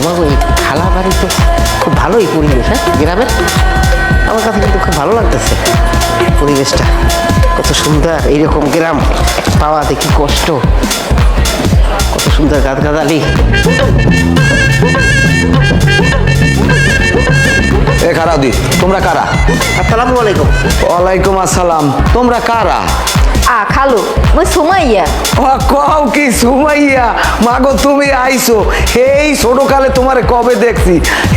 তোমার ওই খালা বাড়িতে খুব ভালোই পরিবেশ, হ্যাঁ গ্রামের। আমার কাছে কিন্তু খুব ভালো লাগতেছে পরিবেশটা, কত সুন্দর এইরকম গ্রাম পাওয়া, দেখি কষ্ট, কত সুন্দর গাছগাছালি। এ খারাদি, তোমরা কারা? আসসালামু আলাইকুম। ওয়ালাইকুম আসসালাম। তোমরা কারা? খালু মুই সুমাইয়া। ও কও কি সুমাইয়া? মাগো তুমি আইছো, এই ছোটকালে তোমারে কবে দেখছি,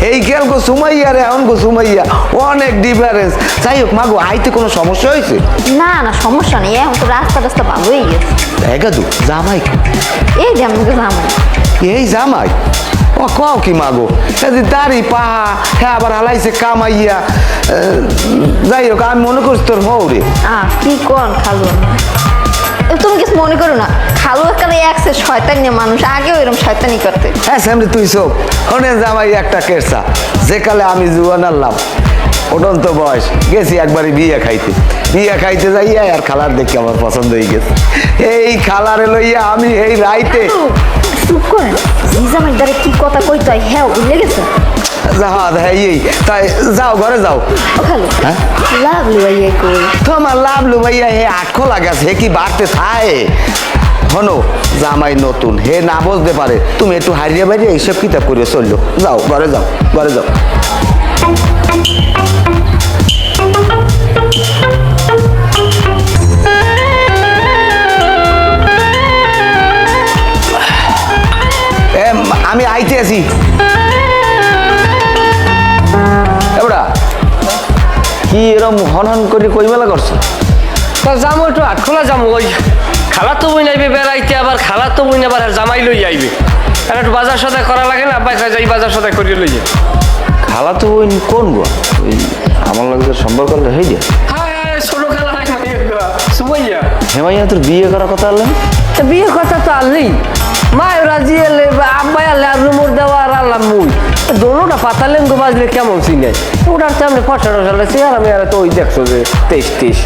এই খেয়াল গো সুমাইয়া রে, এখন গো সুমাইয়া, অনেক ডিফারেন্স। যাই হোক মাগো, আইতে কোনো সমস্যা হয়েছে? না না সমস্যা নেই, এখন তো রাস্তা টাস্তা ভালোই গেছে। এগাদু জামাই? এই যে আমাকে জামাই। এই জামাই? ও কও কি মাগো, দাড়ি পাহা, হ্যাঁ আবার হালাইছে কামাইয়া। যাই হোক আমি মনে করছি তোর হৌরে। কি কোন খালু, তুমি কিছু মনে করো না, খালু এখানে একসে শয়তানি মানুষ, আগেও এরকম শয়তানি করতে। হ্যাঁ সামনে তুই চোখ, অনেক জামাই একটা কেরসা, যে কালে আমি জুয়ান আনলাম ওটন্ত বয়স, গেছি একবারই বিয়ে খাইতে যাইয়া আর খালার দেখে আমার পছন্দ হয়ে গেছে। এই খালারে লইয়া আমি এই রাইতে। চুপ করেন, জামাই দ্বারা কি কথা কইতে হয় হ্যাঁ বুঝে গেছে। এই তাই যাও ঘরে যাও। খালু হ্যাঁ লাভলু ভাইয়া কই? তোমার লাভলু ভাইয়া হে আটখো লাগাছে, হে কি বাড়তে থায়। হনো জামাই নতুন, হে না বুঝতে পারে, তুমি একটু হারিয়ে বাড়িয়ে এইসব কিতাব করে চললো। যাও ঘরে যাও, ঘরে যাও। আমি আইতে আছি। এবড়া কি এরম হন করে কই মেলা করছো? যাবো একটু আটখোলা যাবো, ওই খালা তো বই নাইবে বেড়াইতে, আবার খালা তো বই আবার জামাই লই আইবে, আর একটু বাজার সদাই করা লাগে না, আব্বাই খাই যাই বাজার সদাই করিয়ে লই যায়। খালা তো ওই কোন গো? ওই আমার লাগে সম্পর্ক হয়ে যায়। হ্যাঁ হ্যাঁ ছোট খালা সুমাইয়া। হেমাইয়া তোর বিয়ে করার কথা আনলেন? বিয়ের কথা তো আনলেই মায় রাজি এলে, আব্বাই আনলে আর রুমুর দেওয়া আর আনলাম মুই, দোনোটা পাতালেন তো বাজলে কেমন চিনে ওটার তো আমি ফসা টসা লাগছে, আর আমি আর তো ওই দেখছো যে 23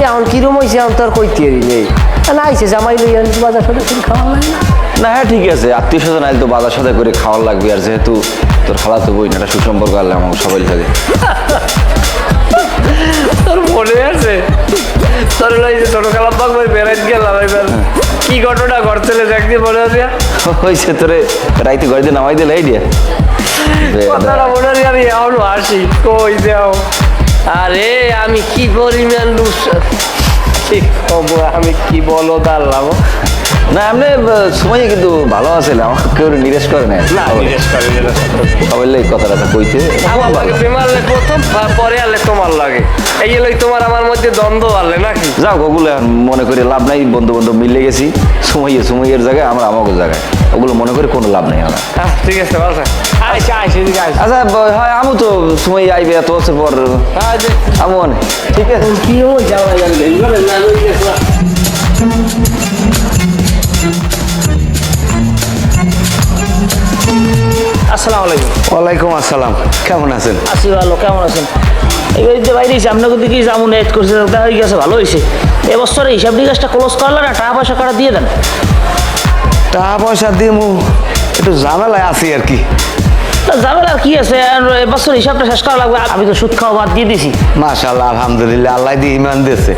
এখন কিরম হয়েছে, এখন তো আর কইতে নেই না, আইসে জামাই লই আনছি বাজার সাথে খাওয়া লাগে না। না হ্যাঁ ঠিক আছে, আত্মীয় স্বজন আইলে তো বাজার সাথে করে খাওয়ার লাগবে, আর যেহেতু তোর খালা তো বই না, একটা সুসম্পর্ক আনলে আমার সবাই থাকে। তোর মনে আছে তোর লইছে ছোট খালা পাক ভাই বেড়াইতে গেলাম, এবার কি ঘটনা ঘটছিল দেখতে মনে আছে? হয়েছে তোরে রাইতে ঘরে দিয়ে নামাই দিলে এই দিয়া কথাটা মনে আছে, আমি এখনো আসি কই দেও। আরে আমি কি পরিমাণ ঠিক খবর, আমি কি বলো দাঁড়াবো না। এমনি সময় কিন্তু ভালো আছে, আমাকে কেউ নিরেশ করে না, সবাই লাগে কথাটা কইতে। আমার লাগে বেমার লাগে প্রথম, পরে আলে তোমার লাগে, এই লই তোমার আমার মধ্যে দ্বন্দ্ব আলে নাকি? যাও ওগুলো মনে করে লাভ নাই, বন্ধু বান্ধব মিলে গেছি, সময়ের জায়গায় আমরা আমাকে জায়গায়, ওগুলো মনে করে কোনো লাভ নেই আমার। ঠিক আছে ভালো থাক, আইসা আইসা এদিকে আইসা। আচ্ছা হয় আমু তো সময় আইবে এত বছর পর, আমু অনেক ঠিক আছে। কি যাওয়া যাবে আসসালামু আলাইকুম। ওয়ালাইকুম আসসালাম, কেমন আছেন? আছি ভালো, কেমন আছেন? এবার যে বাইরে এসে আপনাকে দিকে যেমন এড করছে হয়ে গেছে, ভালো হয়েছে। এবছরে হিসাব নিকাশটা ক্লোজ করলেন না, টাকা পয়সা কাটা দিয়ে দেন। টাকা পয়সা দিয়ে একটু ঝামেলায় আছি আর কি। ঝামেলা আর কি আছে, এবছর হিসাবটা শেষ করা লাগবে। আমি তো সুদ খাওয়া বাদ দিয়ে দিছি। মাশাআল্লাহ আলহামদুলিল্লাহ, আল্লাহ দিয়ে ইমান দিয়েছে।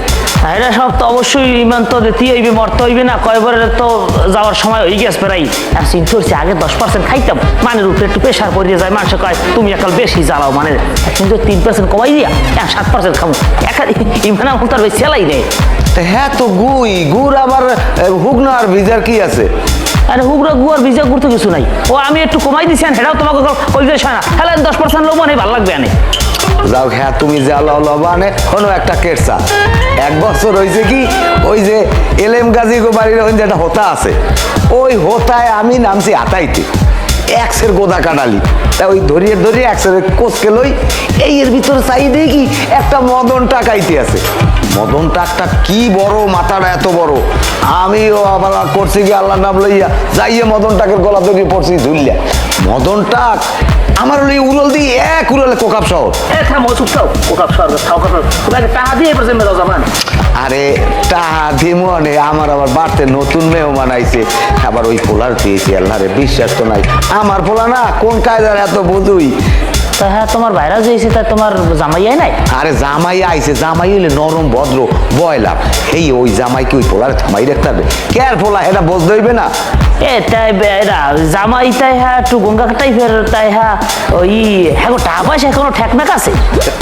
এটা সব তো অবশ্যই ইমান তো দিতেই হইবে, মরতে হইবে না, কয়বারের তো যাওয়ার সময় হয়ে গেছে প্রায়। আর চিন্তা করছি আগে 10% খাইতাম, মানের উপরে একটু প্রেশার পড়ে যায়, মানুষ কয় তুমি একাল বেশি জ্বালাও, মানে কিন্তু 3% কমাই দিয়া 7% খাবো, ইমান আমার তার বেশি সেলাই নেই। হ্যাঁ তো গুড় আবার হুগনা আর ভিজার কি আছে? আরে হুগরা গুয়ার ভিজা করতে কিছু নাই, ও আমি একটু কমাই দিছি, সেটাও তোমাকে কই যায় না, হ্যাঁ 10% লোক মানে ভালো লাগবে আনে। যাও হ্যাঁ তুমি যা লবানে কোনো একটা কেটসা। 1 বছর হয়েছে কি, ওই যে এলএম গাজী গো বাড়ির ওই যে একটা হোতা আছে, ওই হোতায় আমি নামছি আতাইতে, এক্সের গোদা কাটালি, তা ওই ধরিয়ে এক্সের কোচকে লই, এই এর ভিতরে চাই দেখি একটা মদন টাকাইতে আছে। মদন টাকটা কি বড়, মাথাটা এত বড়, আমিও আবার করছি কি আল্লাহ নাম লইয়া যাইয়ে মদন টাকের গলা ধরিয়ে পড়ছি ঝুললিয়া। মদন টাক আমার হলো এই উড়ল দিয়ে এক উড়লে কোকাপ শহর। এ থামো চুপ থাও ওকাপ সরকার থাও কথা তোমাকে টাকা দিয়ে এবার জেমে দাও জামান আরে টাহা দিমনে আমার আবার বাড়তে নতুন মেহমান আইছে, আবার ওই পোলার পেয়েছি, আল্লাহ রে বিশ্বাস তো নাই। আমার পোলা না কোন কায়দার এত বুঝুই। তা হ্যাঁ তোমার ভাইরা যেয়েছে তাই তোমার জামাইয়াই নাই? আরে জামাই আইছে, জামাই হইলে নরম ভদ্র বয়লা, এই ওই জামাইকে ওই পোলার থামাই রাখতে হবে। কে আর পোলা এটা বুঝতে হইবে না? এ তাই এরা জামাই তাই হ্যাঁ একটু গঙ্গা টাইপের তাই হ্যাঁ ওই হ্যাঁ গো টাকা পয়সা কোনো ঠেকনাক আছে?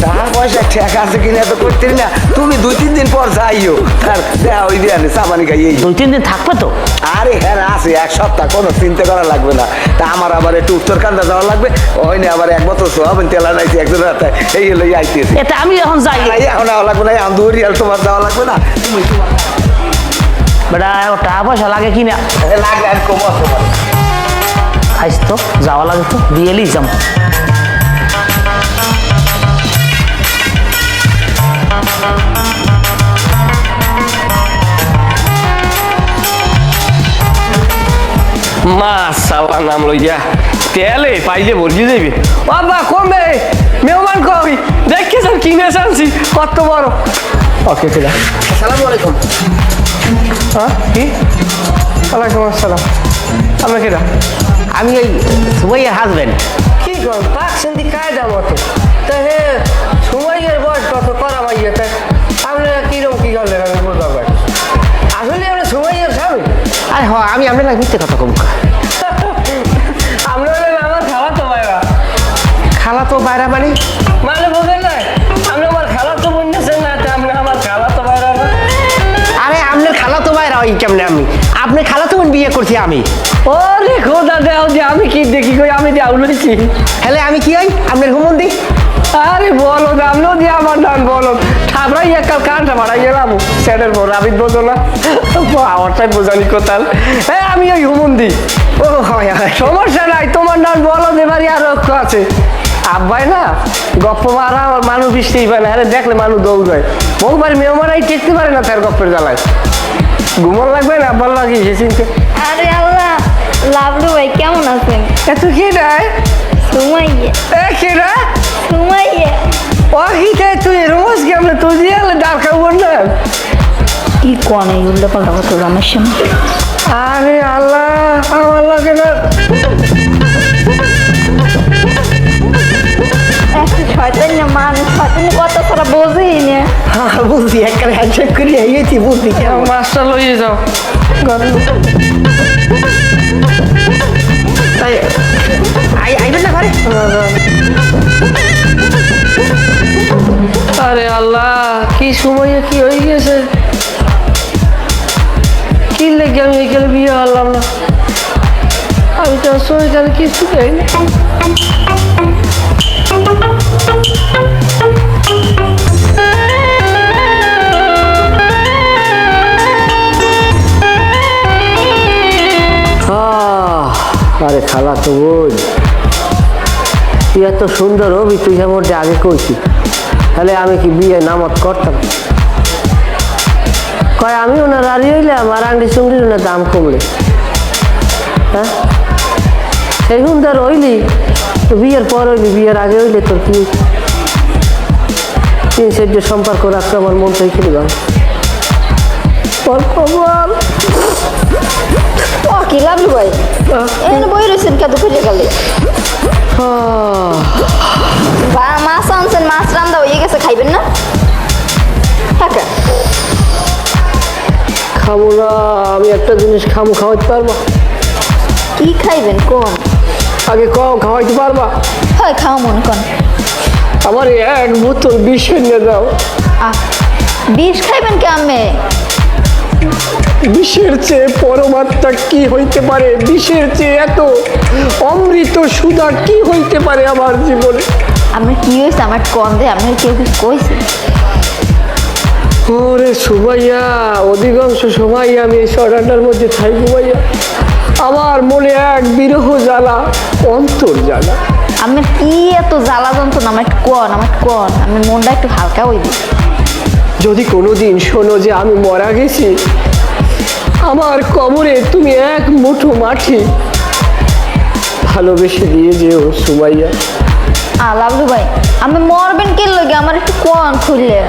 টাকা পয়সা ঠেক আছে কিনা এত করতে না, তুমি 2-3 দিন পর যাইও, তার দেয়া ওই দিয়ে চাপানি খাই। 2-3 দিন থাকবে তো? আরে হ্যাঁ আছে, 1 সপ্তাহ, কোনো চিন্তা করা লাগবে না। তা আমার আবার একটু উত্তরকান্দা যাওয়া লাগবে, ওই না আবার 1 বছর সোহাবেন তেলা নাইছি একজন রাতে, এই হলো আইতেছি। এতে আমি এখন যাই এখন যাওয়া লাগবে না, এখন দৌড়িয়াল তোমার যাওয়া লাগবে না, তুমি বেটা টাকা পয়সা লাগে কিনা লাগবে আর কমা তোমার। খাইস তো যাওয়া লাগে তো দিয়েলি যাম। মাশাআল্লাহ নাম লইয়া তেলে পাইলে বলছি যাইবে। বাবা কমবে মেহমান কই দেখেছেন কিনে আনছি কত বড়। ওকে ঠিক আছে। আসসালামু আলাইকুম। হ্যাঁ কি? ওয়ালাইকুম আসসালাম। আমরা কেটা? আমি ওই সুমাইয়ার হাজবেন্ড। কি কর পাকছেন দি কায়দা মতো তা হে সময়ের বয়স কত করা মাইয়া তা আপনারা কিরকম কি করলেন আমি বলতে পারি। আসলে আমরা সময়ের স্বামী। আরে হ আমি আপনার মিথ্যে কথা কম। আমরা হলেন আমার খালা তো ভাইরা। খালা তো বাইরা মানে? মানে বোঝেন না আপনি আমার খালা তো বলছেন না আপনি আমার খালা তো ভাইরা না। আরে আপনার খালা তো বাইরা ওই কেমনে আমি আপনার খালা তো বিয়ে করছি আমি। ওরে খোদা দেও যে আমি কি দেখি কই আমি দেও লইছি। হ্যালে আমি কি হই আপনার হুমন্দি? আরে বলো আপনিও দিয়ে আমার নাম বলো ঠাবরাই একাল কানটা বাড়াই গেলাম সেটের পর আবিদ বোঝো না আমারটাই বোঝানি কোথাল। হ্যাঁ আমি ওই হুমন্দি। ও হয় হয় সমস্যা নাই তোমার নাম বলো দেবারই আর রক্ষ আছে। আব্বাই না গপ্প মারা মানুষ বৃষ্টিই পায় না, আরে দেখলে মানুষ দৌড়ায়। বহুবার মেহমানাই টেকতে পারে না তার গপ্পের জ্বালায়। ঘুমন লাগবে না আব্বার লাগে সে চিনতে। আরে আল্লাহ, লাভলু ভাই কেমন আছেন? এত কে নাই সুমাইয়া এ কে না সুমাইয়া ও হিতে তুই রোজ কেমন তুই দিয়ে ডাল খাবো না। কি কোন এই উল্টো পাল্টা কথা রামের সামনে? আরে আল্লাহ আমার লাগে না। একটা শয়তান না মানুষ, শয়তান কথা ছাড়া বোঝেই না। হ্যাঁ বুঝছি একবারে হ্যান্ডশেক করে আইয়েছি বুঝছি। মাছটা লইয়ে যাও। তাই আইবেন না ঘরে? আরে আল্লাহ কি সময় কি হয়ে গেছে, কি লেগে আমি এখানে বিয়ে হলাম না। আমি তো শরীর কিছু দেয় না। আরে খালা তো বোঝ তুই এত সুন্দর হবি, তুই আমার যে আগে কইছি তাহলে আমি কি বিয়ে নামত করতাম? কয় আমি ওনার রাজি হইলাম আর আংটি চুংটির ওনার দাম কমলে। হ্যাঁ সেই সুন্দর হইলি তো বিয়ের পর হইলি, বিয়ের আগে হইলে তোর কি 3-4 সম্পর্ক রাখতে আমার মন থেকে খেলে গেল। ও কি লাভলু ভাই এখানে বই রয়েছেন কত খুঁজে গেলে? বা মাছ আনছেন, মাছ রান্দা হয়ে গেছে, খাইবেন না? টাকা খাবো না আমি একটা জিনিস খামু, খাওয়াইতে পারবা? কি খাইবেন কোন? আগে কম খাওয়াইতে পারবা? হয় খাওয়া মন কোন? আমার 1 বোতল বিষ এনে দাও। বিষ খাইবেন কে আমি? বিষের চেয়ে পরমাত্মা কি হইতে পারে? বিষের চেয়ে এত অমৃত সুধা কি হইতে পারে আমার জীবনে? আমি কি হয়েছে আমার কম দে, আমি কেউ কিছু কইছি? ওরে সুমাইয়া, অধিকাংশ সময় আমি এই শরণাটার মধ্যে থাকি ভাইয়া। আমার মনে এক বিরহ জ্বালা, অন্তর জ্বালা। আমি কি এত জ্বালা যন্ত্রণা আমার একটু কন, আমার কন, আমি মনটা একটু হালকা হইবে। যদি কোনোদিন শোনো যে আমি মারা গেছি, আমার কবরে তুমি 1 মুঠো মাটি ভালোবেসে দিয়ে যেও সুমাইয়া। লাভলু ভাই আমি মরবেন কে লগে আমার একটু কোন খুললে।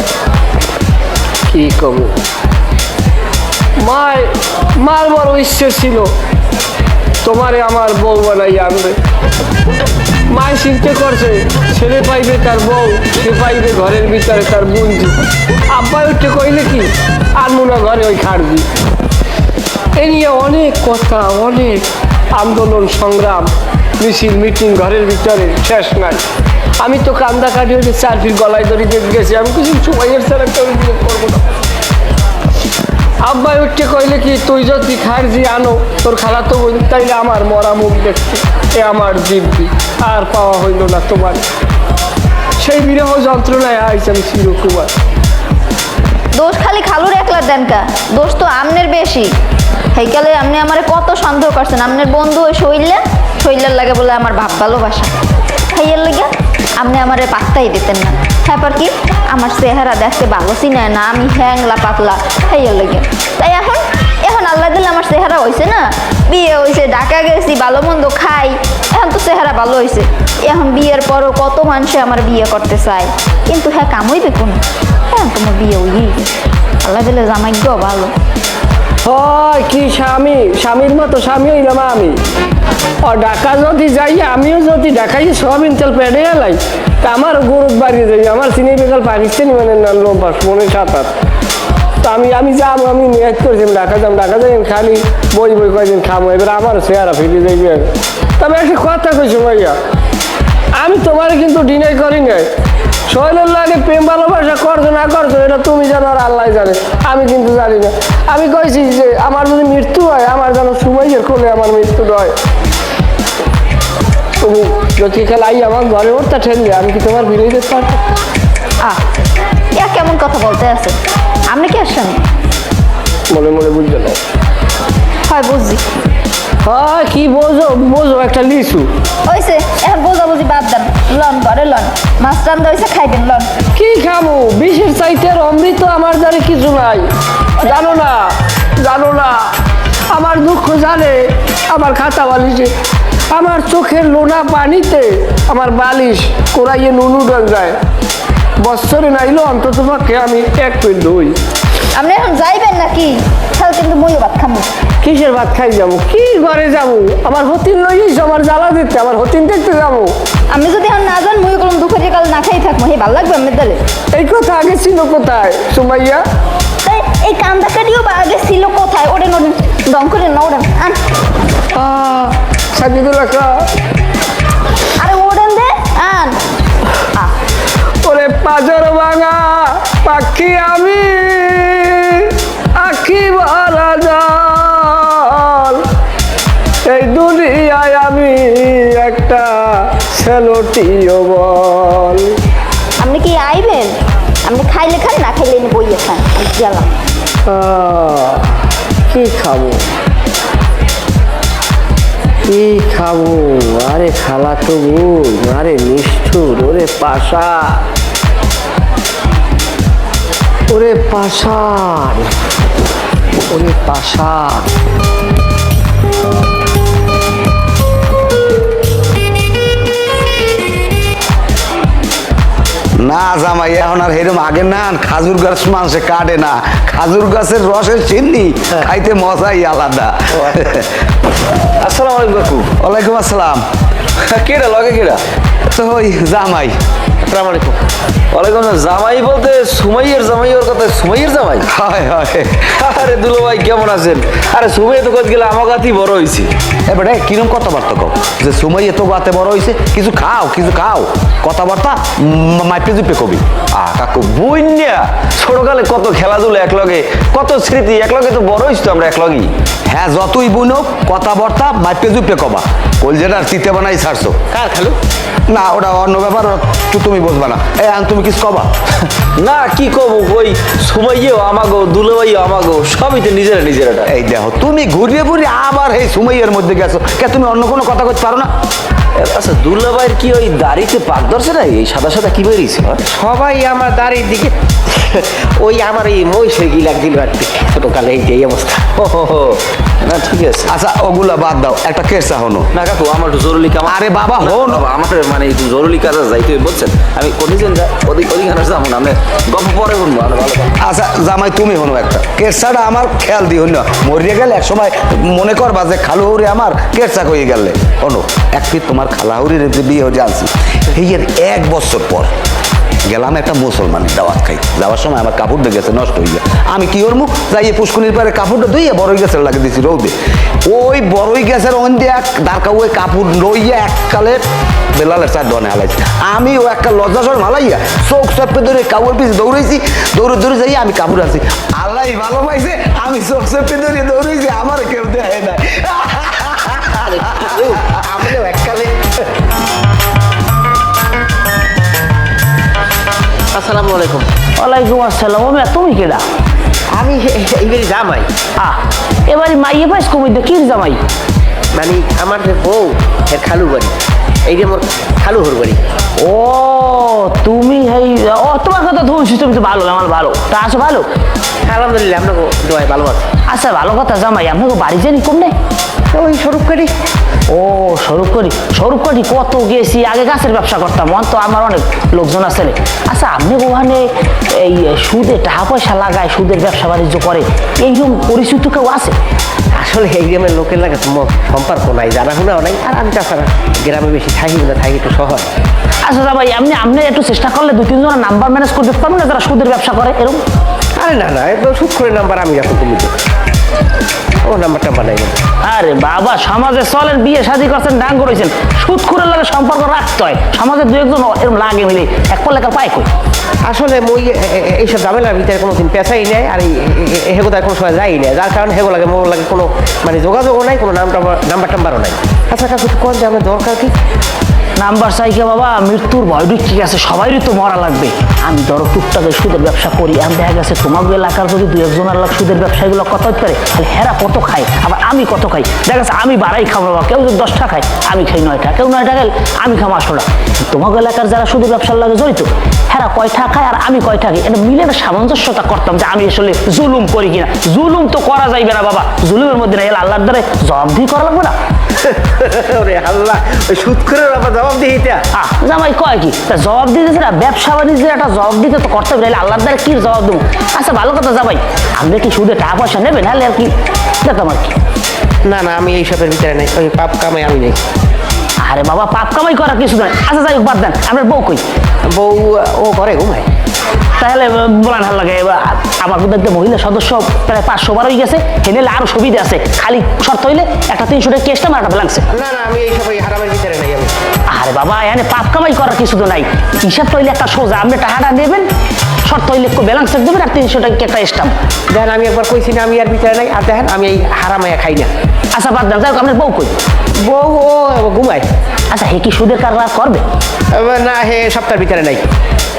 কি কব, মার বড় ইচ্ছে ছিল তোমারে আমার বউ বানাই আনবে। মায় চিন্তা করছে ছেলে পাইবে তার বউ, সে পাইবে ঘরের ভিতরে তার বুনজি। আব্বা উঠে কইলে কি আনবো না ঘরে ওই খাড়বি। এ নিয়ে অনেক কথা, অনেক আন্দোলন সংগ্রাম, মিছিল মিটিং ঘরের ভিতরে শেষ নাই। আমি তো কান্দা কাটি হয়েছে 4 ফিট গলায় দড়ি দেখে গেছি, আমি কিছু সময়ের ছাড়া কেউ বিয়ে করবো না। আব্বাই উঠে কইলে কি তুই যদি খারজি আনো তোর খালা তো বোন, তাইলে আমার মরা মুখ দেখতে এ আমার দিব্যি আর পাওয়া হইল না তোমার। সেই বিরহ যন্ত্রণায় আইছে আমি চিরকুমার। দোষ খালি খালুর একলার দেন কা, দোষ তো আমনের বেশি। হেইকালে আপনি আমারে কত সন্দেহ করছেন, আপনার বন্ধু ওই শৈলের লাগে বলে আমার ভাব ভালোবাসা। হেইয়ের লেগে আপনি আমারে পাত্তাই দিতেন না। তারপর কি আমার চেহারা দেখতে ভালো চিনায় না, আমি হ্যাংলা পাতলা, হেইয়ের লেগে। তাই এখন আল্লাহ দিলে আমার চেহারা হয়েছে না, বিয়ে হয়েছে, ঢাকা গেছি, ভালো মন্দ খাই, এখন তো চেহারা ভালো হয়েছে। এখন বিয়ের পরও কত মানুষে আমার বিয়ে করতে চায়, কিন্তু হ্যাঁ কামইবে কোন, এখন তোমার বিয়ে হইই আল্লাহ দিলে জামাইজ্ঞ ভালো। হয় কি স্বামীর মতো স্বামী হইলাম আমি। ও ঢাকা যদি যাই, আমিও যদি ঢাকাই সব ইনতেল পেড়ে এলাই, তা আমারও গরুর বাড়ি যাই। আমার চিনি বেকাল পাকিস্তানি মানে নাম লোম্পাস 7 তো আমি যাবো, আমি নিয়াজ করছি ঢাকা যাই খালি বই কয়দিন খামো, এবার আমার চেহারা ফিরে যাইবে। তবে একটা কথা কইছো ভাইয়া, আমি তোমার কিন্তু ডিনাই করি নাই। শৈলের লাগে প্রেম ভালোবাসা করছো না করছো এটা তুমি জানো আর আল্লাহ জানে, আমি কিন্তু জানি না। আমি কইছি যে আমার যদি মৃত্যু হয়, আমার যেন সুমাইয়ের কোলে আমার মৃত্যু নয়। তুমি যদি খেলা আমার ঘরে ওরটা ঠেলবে, আমি কি তোমার ফিরে যেতে পারবো? কেমন কথা বলতে আছে, আপনি কি আসছেন? মনে মনে বুঝবে না। হয় বুঝছি। হ্যাঁ কি বোঝো একটা লিচু হয়েছে, এখন বোঝাবুঝি বাদ দেন, লন ঘরে লন, মাছ রান্দা হয়েছে খাইবেন, লন। কি খাবো, বিষের চাইতে আর অমৃত আমার দ্বারে কিছু নাই। জানো না আমার দুঃখ জানে আমার খাতা বালিশে, আমার চোখের লোনা পানিতে আমার বালিশ কোরাইয়ে নুনু ডল যায়। বৎসরে নাইলো অন্তত পক্ষে আমি 1 পেট দই। আপনি এখন যাইবেন নাকি? তাহলে কিন্তু মইও ভাত খাবো। কিসের ভাত খাই যাবো, কি ঘরে যাবো? আমার হতিন লইস, আমার জ্বালা দিতে, আমার হতিন দেখতে যাবো। আমি যদি এখন না যান, মই করলাম দুঃখের কাল না খাই থাকবো, হে ভালো লাগবে আপনার তাহলে? এই কথা আগে ছিল কোথায় সুমাইয়া? তাই এই কান্দা কাটিও বা আগে ছিল কোথায়? ওড়েন দম করে না ওড়েন, আন। সাজিদুল আকা, আরে ওড়েন দে, আন। ওরে পাজর ভাঙা পাখি আমি, আখি ভরা জল, এই দুনিয়ায় আমি একটা সেলোটিও বল। আপনি কি আইবেন? আপনি খাইলে খান, না খাইলে এনে বইয়ে খান, আমি গেলাম। কি খাবো কি খাবো? আরে খালা তো বোন, আরে নিষ্ঠুর, ওরে পাশা, ওরে পাশান, ওরে পাশান। না জামাই এখন আর এরকম আগে না, খাজুর গাছ মানুষে কাটে না, খাজুর গাছের রসের চিনি খাইতে মজাই আলাদা। আসসালামু আলাইকুম কাকু। ওয়ালাইকুম আসসালাম। কেডা লগে কেডা? তো ওই জামাই। আসসালামু আলাইকুম। ওয়ালাইকুম আসসালাম। জামাই বলতে সুমাইয়ের জামাই, ওর কথা সুমাইয়ের জামাই? হয় হয়। আরে দুলো ভাই কেমন আছেন? আরে সুমাইয়া তো কত গেলে আমার কাছেই বড় হয়েছি। এবারে কিরম কথাবার্তা কও যে সময় এত গাতে বড় হয়েছে, কিছু খাও কথাবার্তা মাইপে জুপে কবি। কাকু বইন্যা ছোটকালে কত খেলাধুলা একলগে, কত স্মৃতি একলগে, তো বড় হয়েছি তো আমরা একলগেই। হ্যাঁ যতই বুনো কথাবার্তা মাইপে জুপে কবা। কলজেটার চিতে বানাই ছাড়ছো। কার খালু? না ওটা অন্য ব্যাপার, তুমি বুঝবা না। তুমি কিছু কবা? না কি কব, ওই সুমাইয়াও আমাগো, দুলো ভাইও আমাগো, সবই তো নিজেরা। এই দেখো তুমি ঘুরিয়ে ঘুরিয়ে আবার এই সময়ের মধ্যে গেছো, কে তুমি অন্য কোনো কথা করতে পারো না? আচ্ছা দুলো ভাইয়ের কি ওই দাড়িতে পাক ধরছে না? এই সাদা সাদা কি বেরিয়েছে? সবাই আমার দাড়ির দিকে ওই আমার এই মহিষ গি লাগছিল আর কি ছোটকালে এই অবস্থা। ও হো হো, না ঠিক আছে। আচ্ছা ওগুলা বাদ দাও, একটা কেসা হনো। না কাকু আমার একটু জরুরি কাম। আরে বাবা, হন। বাবা আমার মানে একটু জরুরি কাজ আছে, যাইতে বলছেন। আমি কন্ডিশন ওদিকে যাবো না, আমরা গল্প পরে শুনবো। ভালো ভালো। আচ্ছা জামাই তুমি হনো একটা কেরসাটা আমার খেয়াল দিও না, মরিয়ে গেলে এক সময় মনে করবা যে খালুহরি আমার কেরসা কয়ে গেলে। হনো একটি তোমার খালাহুরির যে বিয়ে হয়ে আনছি, এই এর 1 বছর পর গেলাম একটা মুসলমানের দাওয়াত খাই। যাওয়ার সময় আমার কাপড়টা গেছে নষ্ট হয়ে যায়। আমি কি করবো, যাইয়ে পুষ্কুনির পারে কাপড়টা ধুইয়া বড়ই গাছের লাগিয়ে দিয়েছি রৌদে। ওই বড়ই গাছের অন্দে এক দাঁড়কা ওই কাপড় লইয়া এককালে বেলালের চার দনে হালাইছি। আমি ও একটা লজ্জাসর হালাইয়া চোখ চেপে ধরে কাপড় পিছিয়ে দৌড়াইছি, দৌড়ে যাই আমি কাপড় আনছি। আল্লাহ ভালো পাইছে, আমি চোখ চেপে ধরে দৌড়াইছি, আমার কেউ দেয় না। আমিও এককালে। আসসালামু আলাইকুম। ওয়ালাইকুম আসসালাম। ও মেয়া, তুমি কেডা? আমি এইবারে জামাই, এবারে মাইয়ে পাইস কমিতে কি জামাই? মানে আমার যে বউ এর খালু বাড়ি, এই যে মোর খালু হর বাড়ি। ও তুমি এই ও তোমার কথা ধরছি, তুমি তো ভালো, আমার ভালো। তা আছো ভালো? আলহামদুলিল্লাহ, আপনাকে দোয়াই ভালো আছে। আচ্ছা ভালো কথা জামাই, আপনাকে বাড়ি জানি কোন নেই? ওই স্বরূপকারী। ও স্বরূপকারী কত গেছি, আগে গাছের ব্যবসা করতাম, মন তো আমার অনেক লোকজন আছে। আচ্ছা আপনি ওখানে এই সুদে টাকা পয়সা লাগায়, সুদের ব্যবসা বাণিজ্য করে, এইরকম পরিচিত কেউ আছে? আসলে এই গ্রামের লোকের লাগে সম্পর্ক নাই, জানাশোনাও নাই। আর আমি তাছাড়া গ্রামে বেশি থাকি না, থাকি একটু শহর। আচ্ছা জামাই, আপনি একটু চেষ্টা করলে 2-3 জনের নাম্বার ম্যানেজ করতে পারবেন না যারা সুদের ব্যবসা করে এরকম? আরে না না, সুদ করে নাম্বার আমি রাখো, তুমি তো ও নাম্বারটা বানাই না। আরে বাবা, সমাজে চলেন, বিয়ে শাদী করছেন, ডাং করেছেন, সুদ করে লাগে সম্পর্ক রাখতে হয়। সমাজে 2-1 জন এরকম লাগে মিলে এক পলেকার পায় কই। আসলে মই এইসব ঝামেলার ভিতরে কোনোদিন পেঁচাই নেয়, আর হেগোদায় কোনো সময় যাই না, যার কারণে হেগো লাগে মোর লাগে কোনো মানে যোগাযোগও নাই, কোনো নাম্বার টাম্বারও নাই। আচ্ছা কাকু কোন যে আমার দরকার কি? নাম্বার চাইকে বাবা, মৃত্যুর ভয় ঠিক আছে, সবাইরই তো মরা লাগবে। আমি ধরো টুকটাকে সুদের ব্যবসা করি, আমি দেখা গেছে তোমাকে এলাকার যদি 2-1 জনের লাখ সুদের ব্যবসায়ীগুলো কত হতে পারে, তাহলে হেরা কত খায়, আবার আমি কত খাই। দেখা গেছে আমি বাড়াই খাবো বাবা, কেউ যদি 10 টাকা খায় আমি খাই 9 টাকা, কেউ 9 টাকা খাই আমি খাবো 8 টাকা। তোমাকে এলাকার যারা সুদের ব্যবসার লাগে জড়িত, হেরা কয় টাকা খায় আর আমি কয় টাকা, এটা মিলে একটা সামঞ্জস্যতা করতাম যে আমি আসলে জুলুম করি কিনা। জুলুম তো করা যাইবে না বাবা, জুলুমের মধ্যে না, এলা আল্লাহর দ্বারা জবাবদিহি করা লাগবে না। ওরে আল্লাহ, ওই সুদ করে আবার জবাব দিয়ে জামাই কয় কি তা জবাব দিতেছে না, ব্যবসা বাণিজ্যের একটা জবাব দিতে তো করতে হবে, আল্লাহর দ্বারা কি জবাব দেবো? আচ্ছা ভালো কথা জামাই, আপনি কি সুদে টাকা পয়সা নেবেন? হলে আর কি দেখতাম আর কি। না না, আমি এইসবের ভিতরে নেই, ওই পাপ কামাই আমি নেই। আরে বাবা, পাপ কামাই করার কিছু নয়। আচ্ছা যাই হোক, বাদ দেন, আপনার বউ কই? বউ ও ঘরে ঘুমায়। তাহলে বলান ভাল লাগে, আমার দেখতে মহিলা সদস্য প্রায় 500 বার হয়ে গেছে, হেলে আরো সুবিধা আছে, খালি শর্ত হইলে একটা 300 টাকা কেসটা মারাটা লাগছে। না না, আমি এইসব ওই হারামের ভিতরে নেই আমি। আরে বাবা, এখানে পাপ কামাই করার কিছু তো নাই, হিসাব হইলে একটা সোজা, আপনি টাকাটা নেবেন, শর্ত হইলে ব্যালেন্স চেক দেবেন, আর 300 টাকা একটা স্টাম্প। দেখেন আমি একবার কইছি না আমি আর ভিতরে নাই, আর দেখেন আমি এই হারামাইয়া খাই না। আচ্ছা বাদ দেন, যাই হোক, আপনার বউ কই? বউ ও ঘুমায়। আচ্ছা হে কি সুদের কারবার করবে? না, হে সপ্তাহের ভিতরে নাই।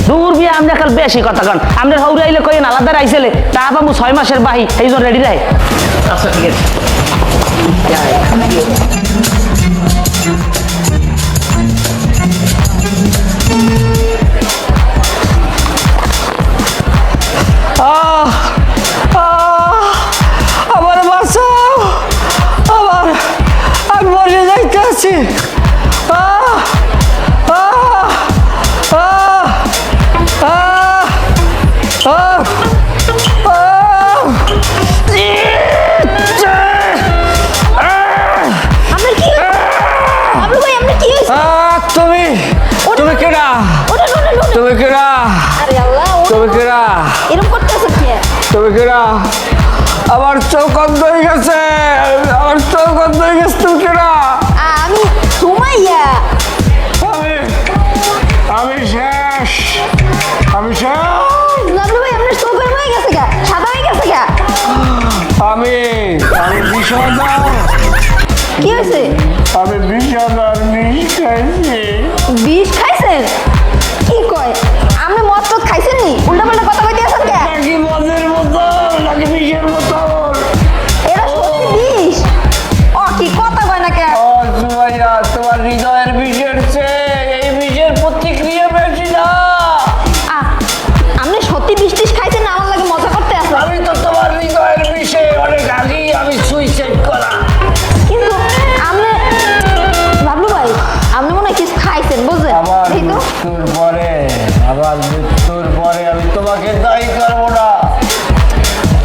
দূর বিয়ে, আপনি কাল বেশি কথা কন, আপনার হৌরে আইলে কইন আলাদা আইসেলে তা পাবো 6 মাসের বাহি, এই জন্য রেডি রায়। আচ্ছা ঠিক আছে। আমার বাঁচাও, আমি মরে যাইতে আছি। আপনার কি হয়েছে? আপনার ভাই, আপনার কি হয়েছে? তুমি কেডা? তুমি কেডা? আরে আল্লাহ, তুমি কেডা? এরকম করতেছে কি? তুমি কেডা? আমার চোখ অন্ধ হয়ে গেছে, আমার চোখ অন্ধ হয়ে গেছে। তুমি কেডা? আমি সুমাইয়া। আমি শেষ, আমি শেষ। আপনার ভাই, আপনার চোখ বের হয়ে গেছে গা, সাদা হয়ে গেছে গা। আমি বিষধর, কি হয়েছে? আমি বিষধর বিষ খাইছি। বিষ খাইছেন? কি কয়? আপনি মদ টদ খাইছেন নি? উল্টাপাল্টা কথা কইতে আছেন কে? নাকি মদের বোতল, নাকি বিষের বোতল? এটা সত্যি বিষ? ও কি কথা কয় না কে? ও সুমাইয়া, তোমার হৃদয়ের বিষের চেয়ে এই বিষের প্রতিক্রিয়া বেশি না। আপনি সত্যি বিষ টিষ খাইছেন আইছেন বুঝলেন আমার এই তো মৃত্যুর পরে আমি তোমাকে দায়ী করবো না।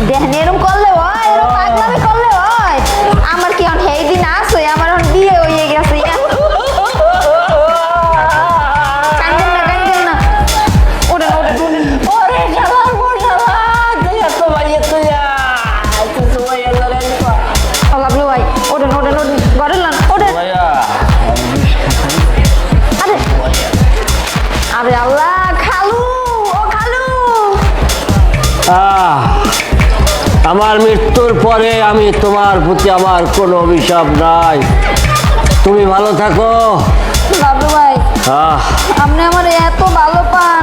দেখেন এরকম করলে হয়, এরকম পাগলামি করলে হয়। আমার কি এখন সেই দিন আছে, আমার এখন বিয়ে হয়ে গেছে। কান্দেন না, কান্দেন না। ওঠেন, ওঠেন, ওঠেন। ওরে শালার বউ শালা, তুই এত ভাইয়ে তুই লাভলু ভাই, ওঠেন, ওঠেন, ওঠেন। ঘরে লান, ওঠেন। আরে আরে আল্লাহ, খালু, ও খালু। আমার মৃত্যুর পরে আমি তোমার প্রতি আমার কোনো অভিশাপ নাই, তুমি ভালো থাকো। লাভলু ভাই, আহ আপনি আমার এত ভালো পান,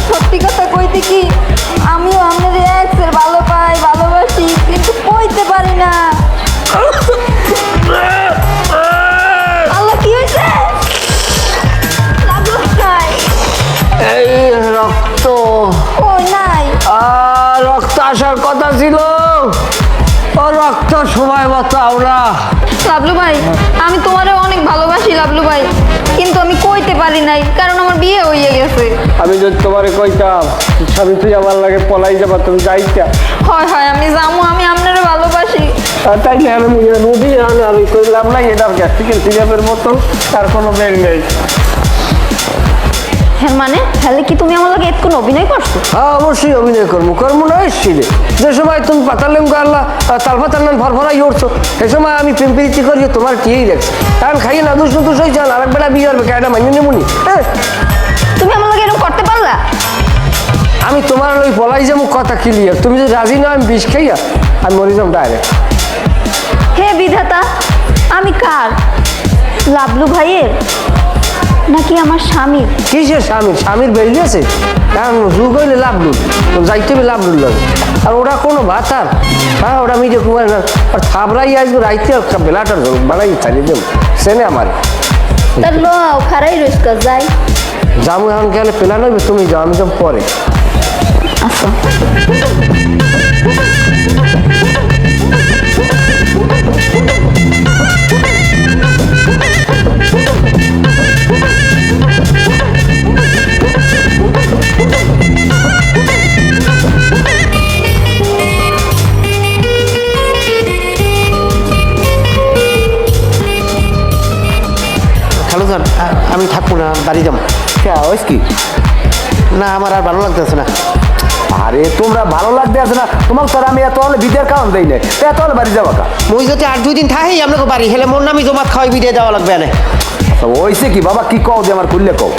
সত্যি কথা কইতে কি আমিও আপনার এক্সের ভালো পাই, ভালোবাসি, কিন্তু কইতে পারি না। আল্লাহ, কি হয়েছে? লাভলু ভাই, এই রক্ত, কই নাই? রক্ত আসার কথা ছিল, ও রক্ত সময় মতো আমরা। লাভলু ভাই, আমি তোমারে অনেক ভালোবাসি লাভলু ভাই, কিন্তু আমি কইতে পারি নাই কারণ আমার বিয়ে হয়ে গেছে। আমি যদি তোমারে কইতাম স্বামী তুই আমার লাগে পলাই যাবা, তুমি যাইতা। হয় হয়, আমি যাবো, আমি আপনারে ভালোবাসি। তাইলে আমি নদী আমি করলাম না, এটার গ্যাস্ট্রিকের সিরাপের মতন, তার কোনো বের নেই। হ্যাঁ মানে, তাহলে কি তুমি আমার লাগে কোনো অভিনয় করছো? হ্যাঁ অবশ্যই অভিনয় করবো না এসছিলে। যে সময় তুমি পাতালেম গাল্লা তাল পাতাল ভরভরাই উঠছো, সে সময় আমি প্রেমপ্রীতি করি তোমার টিয়েই দেখছি, কারণ খাইয়ে না দুষ নতুষ হয়েছে, আরেক বেলা বিয়ে হবে কেটা মাইনে নেবনি। হ্যাঁ তুমি আমার লাগে এরকম করতে পারলা? আমি তোমার ওই পলাই যাবো কথা ক্লিয়ার, তুমি যদি রাজি না আমি বিষ খাইয়া আমি মরে যাবো ডাইরেক্ট। হে বিধাতা, আমি কার? লাভলু ভাইয়ের নাকি আমার স্বামীর? কিসের স্বামীর বেরিয়েছে, কারণ যুগ হইলে লাভলুর যাইতে হবে লাভলুর লাগে, আর ওরা কোনো ভাতার হ্যাঁ ওরা মিডিয়া কুমার না, আর থাবড়াই আসবে রাইতে বেলাটার বানাই ছাড়িয়ে দেব সেনে আমার। তার লও খারাই রইস কাজ যাই। যাবো এখন গেলে প্ল্যান হইবে, তুমি যাও আমি যাবো পরে। আচ্ছা, খালু যান, আমি থাকবো না, বাড়ি যাবো। ওই কি না, আমার আর ভালো লাগতেছে না। আরে তোমরা ভালো লাগতে আছে না তোমার, তো আমি এত হলে বিদের কারণ দেই না, এত হলে বাড়ি যাবা কা? মুই যদি আর 2 দিন থাকি আপনাকে বাড়ি হেলে মোর নামই জমাত খাওয়াই বিদে যাওয়া লাগবে না। ওইসে কি বাবা, কি কও যে আমার করলে কও।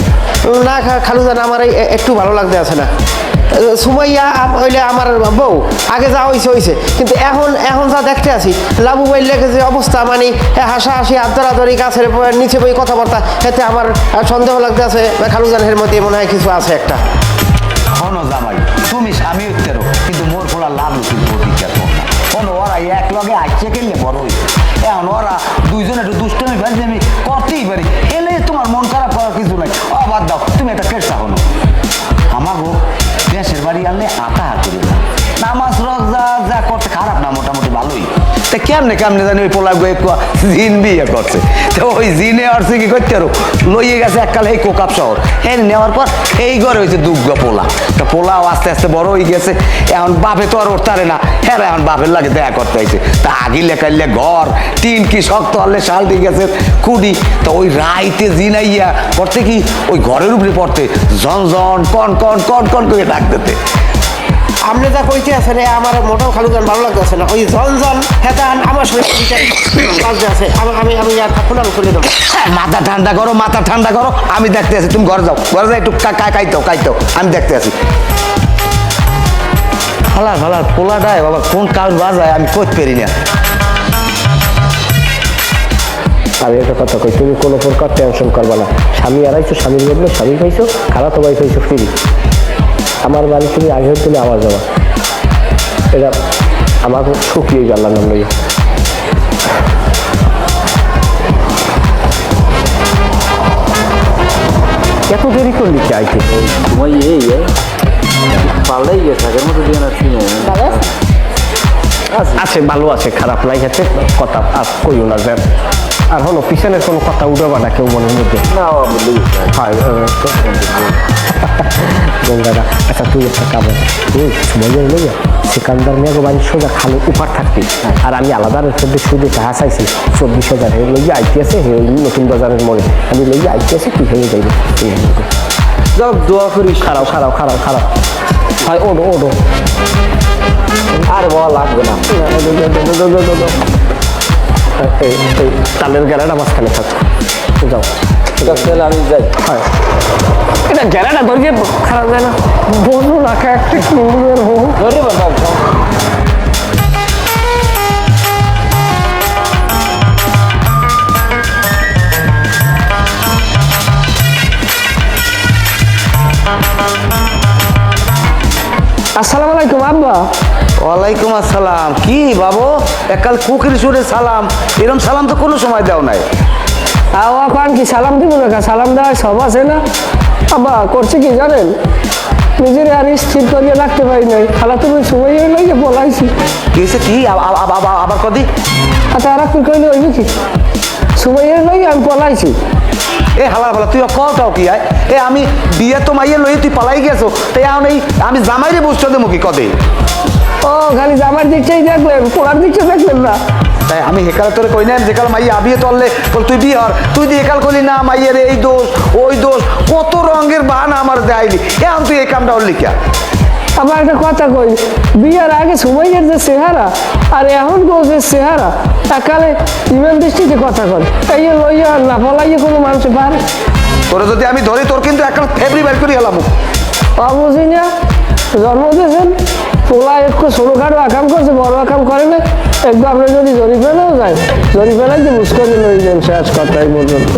না খালু যান, আমার একটু ভালো লাগতে আছে না। সুমাইয়া হইলে আমার বউ, আগে যা হয়েছে, কিন্তু এখন যা দেখতে আছি লাবু বাইলে যে অবস্থা, মানে হাসাহাসি আদরাদরি গাছের নিচে বই কথাবার্তা, এতে আমার সন্দেহ লাগতে আছে খালু জানের মধ্যে মনে হয় কিছু আছে একটা। শোনো জামাই, তুমি স্বামী উঠতেরো, কিন্তু মোর ফোলা লাভ কিন্তু অধিকার কর না। শোনো, ওরা এক লগে আসছে খেললে বড় হয়েছে, এখন ওরা দুইজনে একটু দুষ্টমি ফেলছে, আমি করতেই পারি, এলে তোমার মন খারাপ করার কিছু নাই। বাদ দাও, তুমি একটা কেসা হলো আমাগো দেশের বাড়ি আনলে আতা হাতে নামাজ রোজা যা করতে খারাপ না, মোটামুটি ভালোই। তা কেমনে জানি ওই পোলা জিন বিয়ে করছে, তো ওই জিনে আসছে কি করতে আরো লইয়ে গেছে এককালে এই কোকাপ শহর, এই নেওয়ার পর এই ঘরে হয়েছে দুগ্গ পোলা। তা পোলাও আস্তে আস্তে বড় হয়ে গেছে, এখন বাপে তো আর উঠতারে না, হ্যাঁ এখন বাপের লাগে দেখা করতে হয়েছে। তা আগিলে কাইলে ঘর টিন কি শক্ত হলে শাল দিয়ে গেছে কুড়ি, তো ওই রাইতে জিনাইয়া পড়তে কি ওই ঘরের উপরে পড়তে জন কন কন কন কন করে ডাক দিতে। আপনি যা কইতে আছেন আমার মোটাও খালু গান ভালো লাগতেছে না, ওই জন হেতান আমার শরীর আছে, আমি আর থাকুন, আমি করে দেবো। মাথা ঠান্ডা করো, আমি দেখতে আছি, তুমি ঘরে যাও একটু কাইতো আমি দেখতে আছি। ফালার পোলাটায় বাবা কোন কাজ বাজায় আমি করতে পারি না। আমি একটা কথা কই, তুমি কোনো প্রকার টেনশন করবা না, স্বামী আড়াইছো, স্বামীর বদলে স্বামী পাইছো, খারাপ ভাই পাইছো ফ্রি। আমার বাড়ি তুমি আগে হইতে আমার যাওয়া, এটা আমার সুখী আল্লাহ নাম লইয়া। এত দেরি করলি কি আইতে? তোমার পাল্লাই গেছে, আগের মতো দিয়ে না। আছে ভালো আছে, খারাপ নাই, আছে কথা আজ কইও না। আর হলো পিছনের কোনো কথা উঠবে না কেউ মনের মধ্যে হয় গঙ্গাটা আচ্ছা তুই একটা কামড় তুই সময় লইয়া সিকান্দার মেঘো বাড়ির সোজা খালি উপার থাকবি আর আমি আলাদা রেস্টুরেন্টে শুধু টাকা চাইছি 24,000 হে লইয়া আইতে আছে হে নতুন বাজারের মোড়ে আমি লইয়া আইতে আছে তুই হয়ে যাইবে যাক দোয়া করিস। খারাপ হয় ওডো আর বলা লাগবে না। এই তালের গেরাটা মাঝখানে থাকো যাও তাহলে আমি যাই। হয় এটা গেরাটা ধরিয়ে খারাপ যায় না বলু রাখা একটা কিলোমিটার হোক ধরে বাবা আসসালামু আলাইকুম আব্বা ওয়ালাইকুম আসসালাম। কি বাবু একাল কুকির সুরে সালাম, এরকম সালাম তো কোনো সময় দেও নাই। আওয়া কান কি সালাম দিব না সালাম দেওয়া সব আছে না আব্বা করছে কি জানেন নিজের আর স্থির করিয়ে রাখতে পারি নাই খালা তুমি সময় লাগে বলাইছি কি হয়েছে কি আবার কদি? আচ্ছা আর কি কইলে হইবে কি সময় লাগে আমি পলাইছি এ হালা ভালা তুই কটাও কি আয় এ আমি বিয়ে তো মাইয়ে লই তুই পালাই গেছো তাই এখন এই আমি জামাইরে বুঝতে দেবো কি কদে? ও খালি জামার দিকটাই দেখলেন পোড়ার দিকটা দেখলেন না তাই আমি হেকালে তোরে কই না যেকাল মাইয়া আবিয়ে তললে বল তুই বিয়ে হর তুই দিয়ে একাল করলি না মাইয়ের এই দোষ ওই দোষ কত রঙের বাহানা আমার দেয়নি এখন তুই এই কামটা হল লিখা। আবার একটা কথা কই বিয়ার আগে সময়ের যে চেহারা আর এখন যে চেহারা একালে ইমেল দৃষ্টিতে কথা কর এই লইয়া না ফলাইয়া কোনো মানুষ পারে তোরে যদি আমি ধরি তোর কিন্তু একটা ফেব্রি বের করি গেলাম। বুঝি না জন্ম দিয়েছেন পোলা একটু ছোটোখাটো আকাম করছে বড় আকাম করে না একটু আপনি যদি জরি ফেলেও যায় জরি ফেলাই যে বুঝ করে লই যান শেষ কথাই পর্যন্ত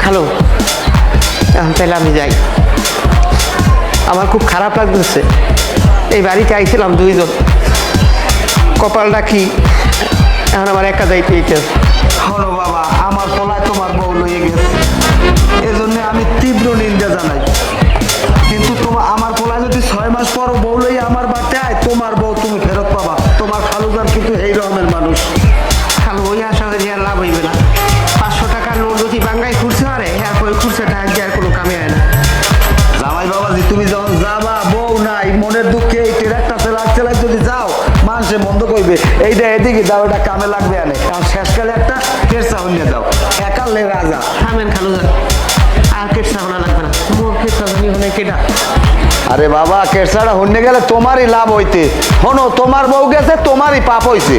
হ্যালো এখন তাহলে আমি যাই। আমার খুব খারাপ লাগতেছে এই বাড়িতে আইছিলাম দুইজন কপালটা কি এখন আমার একা যাইতে ইচ্ছে হলো বাবা আমার তলায় তোমার বউ লইয়ে গেছে এজন্য আমি তীব্র নিন্দা জানাই, কিন্তু তোমার আমার পোলা যদি 6 মাস পর বউ লইয়ে আমার বাড়িতে আয় তোমার বউ তুমি ফেরত পাবা। তোমার খালুদার কিন্তু এই রকমের মানুষ। খালো ওই আশা করি আর লাভ হইবে না 500 টাকার নোট যদি বাঙ্গাই খুঁড়ছে আরে হ্যাঁ ওই খুঁড়ছে টাকা দিয়ে আর কোনো কামে হয় না। জামাই বাবাজি তুমি যখন যাবা বউ নাই মনের দুঃখে এই ট্রাকটা চালাই যদি যাও মানুষে বন্ধ করবে এইটা এদিকে দাও এটা কামে লাগবে আনে কারণ শেষকালে একটা কেরসা হইয়া দাও একালে রাজা। থামেন খালু যান আর কেটসা হনা লাগবে না মোর কেটসা জানি হনে কেটা। আরে বাবা কেরসাটা হইনে গেলে তোমারই লাভ হইতে হনো তোমার বউ গেছে তোমারই পাপ হইছে।